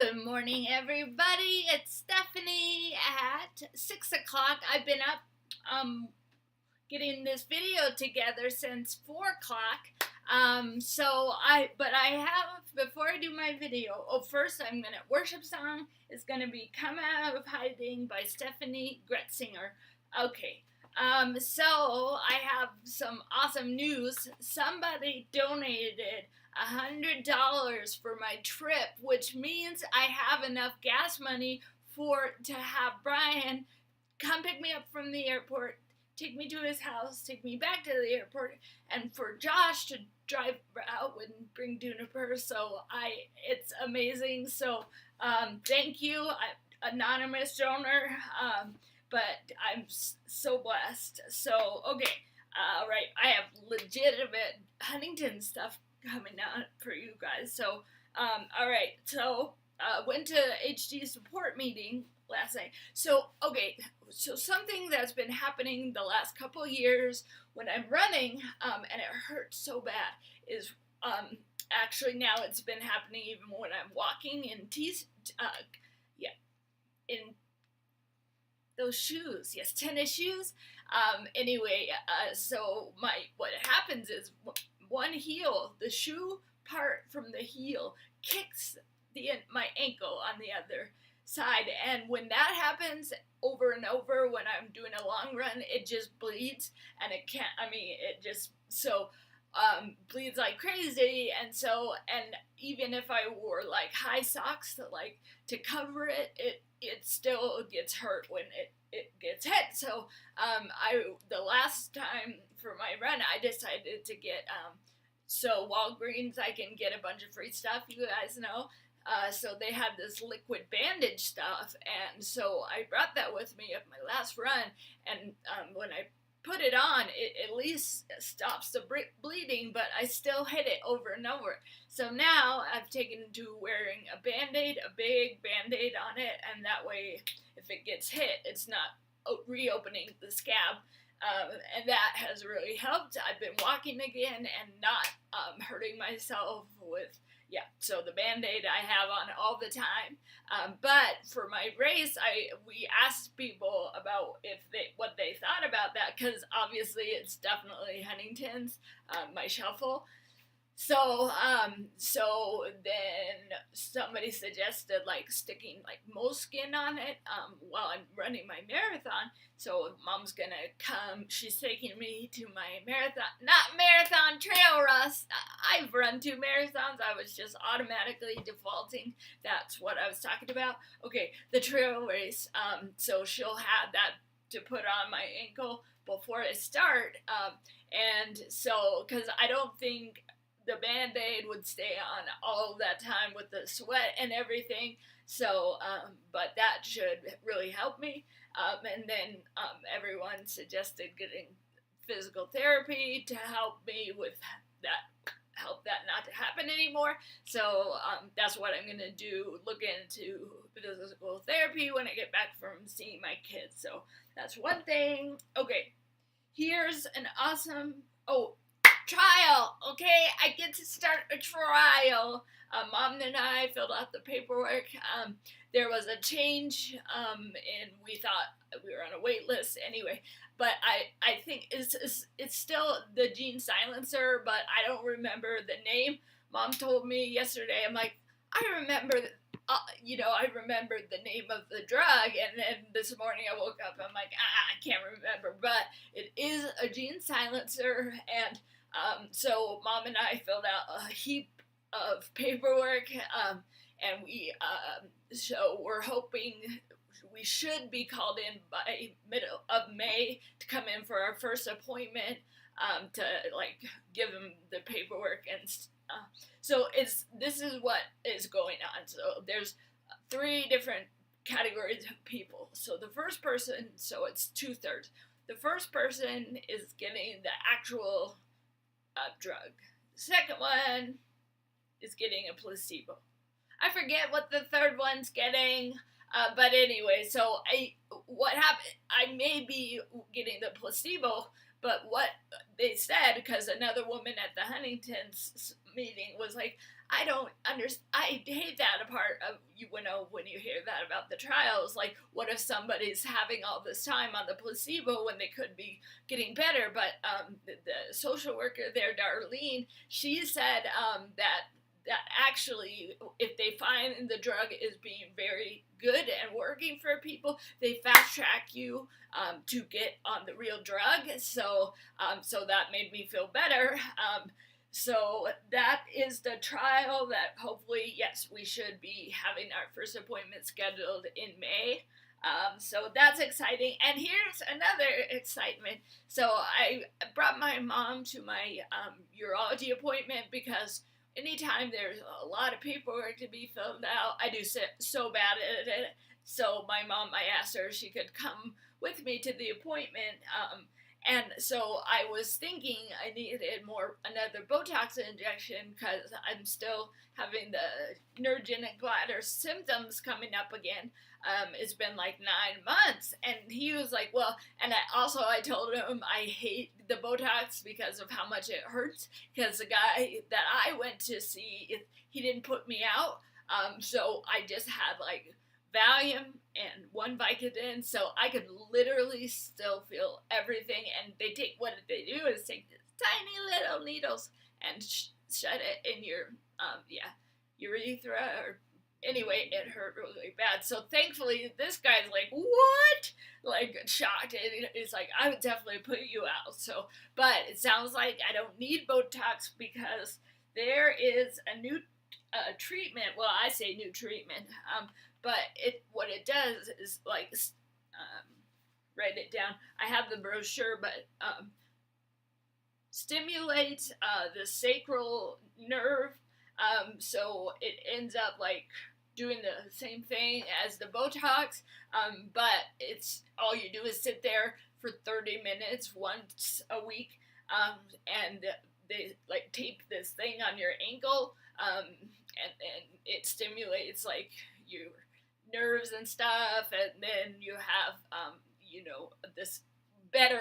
Good morning, everybody. It's Stephanie at 6 o'clock. I've been up getting this video together since 4 o'clock. But I have, before I do my video, first worship song is going to be Come Out of Hiding by Steffany Gretzinger. Okay. So I have some awesome news. Somebody donated $100 for my trip, which means I have enough gas money to have Brian come pick me up from the airport, take me to his house, take me back to the airport, and for Josh to drive out and bring Juniper. It's amazing. So thank you, anonymous donor. But I'm so blessed. So, okay, all right, I have legitimate Huntington stuff coming out for you guys. So, all right, so went to HD support meeting last night. So, okay, so something that's been happening the last couple years when I'm running, and it hurts so bad, is actually now it's been happening even when I'm walking in in those shoes, yes, tennis shoes. So what happens is one heel, the shoe part from the heel kicks my ankle on the other side, and when that happens over and over when I'm doing a long run, it just bleeds, and it can't. I mean, it just bleeds like crazy, and even if I wore like high socks to cover it, it still gets hurt when it gets hit. So the last time for my run, I decided to get Walgreens, I can get a bunch of free stuff, you guys know. So they had this liquid bandage stuff, and so I brought that with me at my last run, and when I put it on, it at least stops the bleeding, but I still hit it over and over. So now I've taken to wearing a Band-Aid, a big Band-Aid on it, and that way if it gets hit, it's not reopening the scab. And that has really helped. I've been walking again and not hurting myself so the Band-Aid I have on all the time. But for my race, we asked people about what they thought about that, because obviously it's definitely Huntington's, my shuffle. So then somebody suggested sticking moleskin on it while I'm running my marathon. So Mom's gonna come. She's taking me to my not marathon trail rush. I've run 2 marathons. I was just automatically defaulting. That's what I was talking about. Okay, the trail race. So she'll have that to put on my ankle before I start. And so because I don't think the Band-Aid would stay on all that time with the sweat and everything. So, but that should really help me. And then everyone suggested getting physical therapy to help me with that, help that not to happen anymore. So that's what I'm going to do, look into physical therapy when I get back from seeing my kids. So that's one thing. Okay, here's an awesome, trial. Okay, I get to start a trial. Mom and I filled out the paperwork. There was a change, and we thought we were on a wait list anyway. But I think it's still the gene silencer, but I don't remember the name. Mom told me yesterday. I'm like, I remember. I remembered the name of the drug, and then this morning I woke up. I'm like, I can't remember, but it is a gene silencer, and so Mom and I filled out a heap of paperwork, and so we're hoping we should be called in by middle of May to come in for our first appointment, to give them the paperwork and. So this is what is going on. So there's 3 different categories of people. So the first person, so it's 2/3. The first person is getting the actual drug. The second one is getting a placebo. I forget what the third one's getting, but anyway, so what happened, I may be getting the placebo, but what they said, because another woman at the Huntington's meeting was like, I don't understand, I hate that part of you you hear that about the trials. Like, what if somebody's having all this time on the placebo when they could be getting better? But the social worker there, Darlene, she said that actually, if they find the drug is being very good and working for people, they fast track you to get on the real drug. So that made me feel better. So that is the trial that hopefully, yes, we should be having our first appointment scheduled in May. So that's exciting. And here's another excitement. So I brought my mom to my urology appointment because anytime there's a lot of paperwork to be filled out, I do so bad at it. So my mom, I asked her if she could come with me to the appointment. And so I was thinking I needed another Botox injection because I'm still having the neurogenic bladder symptoms coming up again. It's been like 9 months, and he was like, well, and I told him I hate the Botox because of how much it hurts, because the guy that I went to see, he didn't put me out, so I just had like Valium and 1 Vicodin, so I could literally still feel everything, and what they do is take these tiny little needles and shut it in your, urethra, or anyway, it hurt really bad. So thankfully, this guy's like, what? Like, shocked. And it's like, I would definitely put you out. So, but it sounds like I don't need Botox because there is a new treatment. Well, I say new treatment. But what it does is like, write it down. I have the brochure, but stimulates the sacral nerve. So it ends up like doing the same thing as the Botox, but it's all you do is sit there for 30 minutes once a week, and they like tape this thing on your ankle, and it stimulates like your nerves and stuff, and then you have this better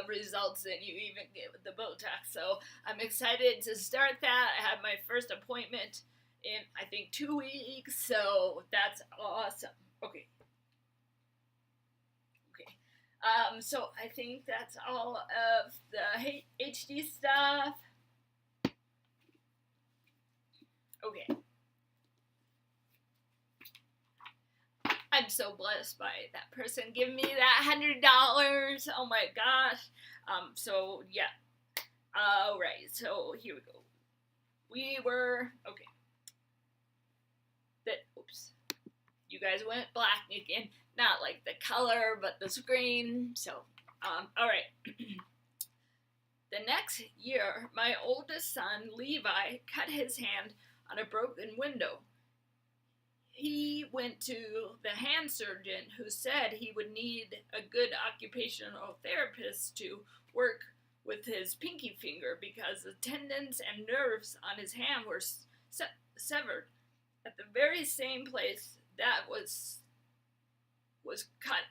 results than you even get with the Botox. So I'm excited to start that. I have my first appointment in, I think, 2 weeks, so that's awesome. Okay. So I think that's all of the HD stuff. Okay. I'm so blessed by that person giving me that $100. Oh my gosh. So yeah. Alright, so here we go. Okay. Oops. You guys went black again. Not like the color, but the screen. So, alright. The next year, my oldest son, Levi, cut his hand on a broken window. He went to the hand surgeon, who said he would need a good occupational therapist to work with his pinky finger because the tendons and nerves on his hand were severed at the very same place that was cut.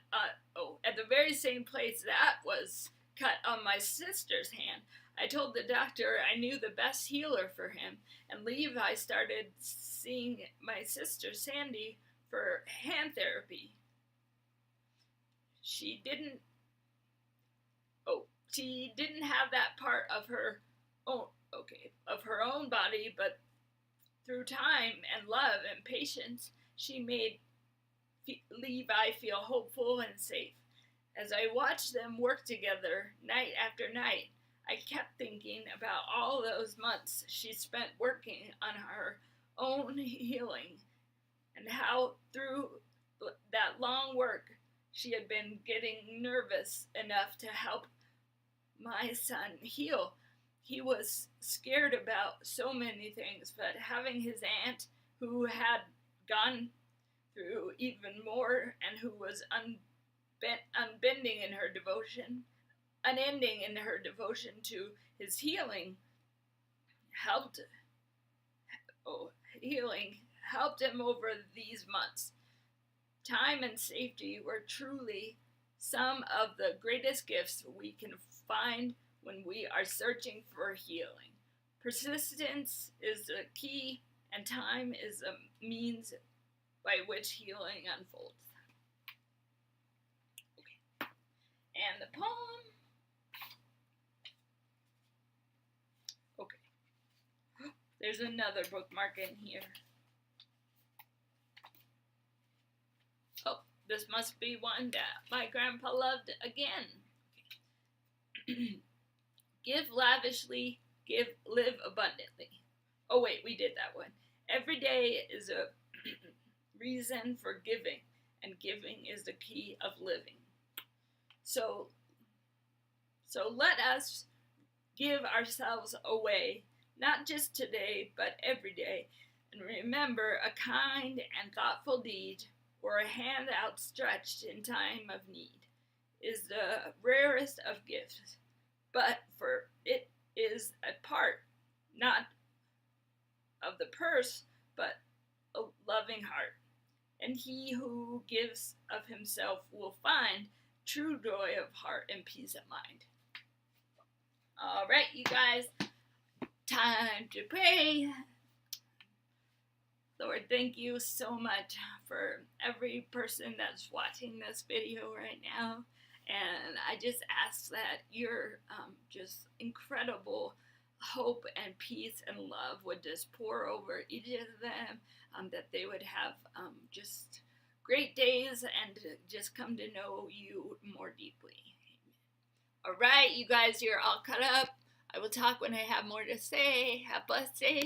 At the very same place that was cut on my sister's hand. I told the doctor I knew the best healer for him, and Levi started seeing my sister Sandy for hand therapy. She didn't have that part of her own body, but through time and love and patience, she made Levi feel hopeful and safe. As I watched them work together night after night, I kept thinking about all those months she spent working on her own healing, and how through that long work she had been getting nervous enough to help my son heal. He was scared about so many things, but having his aunt, who had gone through even more and who was unending in her devotion to his healing, helped him over these months. Time and safety were truly some of the greatest gifts we can find when we are searching for healing. Persistence is the key, and time is a means by which healing unfolds. Okay. And the poem. Okay. There's another bookmark in here. Oh, this must be one that my grandpa loved again. Give lavishly, live abundantly. Oh wait, we did that one. Every day is a reason for giving, and giving is the key of living. So let us give ourselves away, not just today, but every day, and remember a kind and thoughtful deed, or a hand outstretched in time of need, is the rarest of gifts, but for it is a part, not of the purse, but a loving heart. And he who gives of himself will find true joy of heart and peace of mind. All right, you guys, time to pray. Lord, thank you so much for every person that's watching this video right now. And I just ask that your just incredible hope and peace and love would just pour over each of them, that they would have just great days and just come to know you more deeply. All right, you guys, you're all caught up. I will talk when I have more to say. Have a blessed day.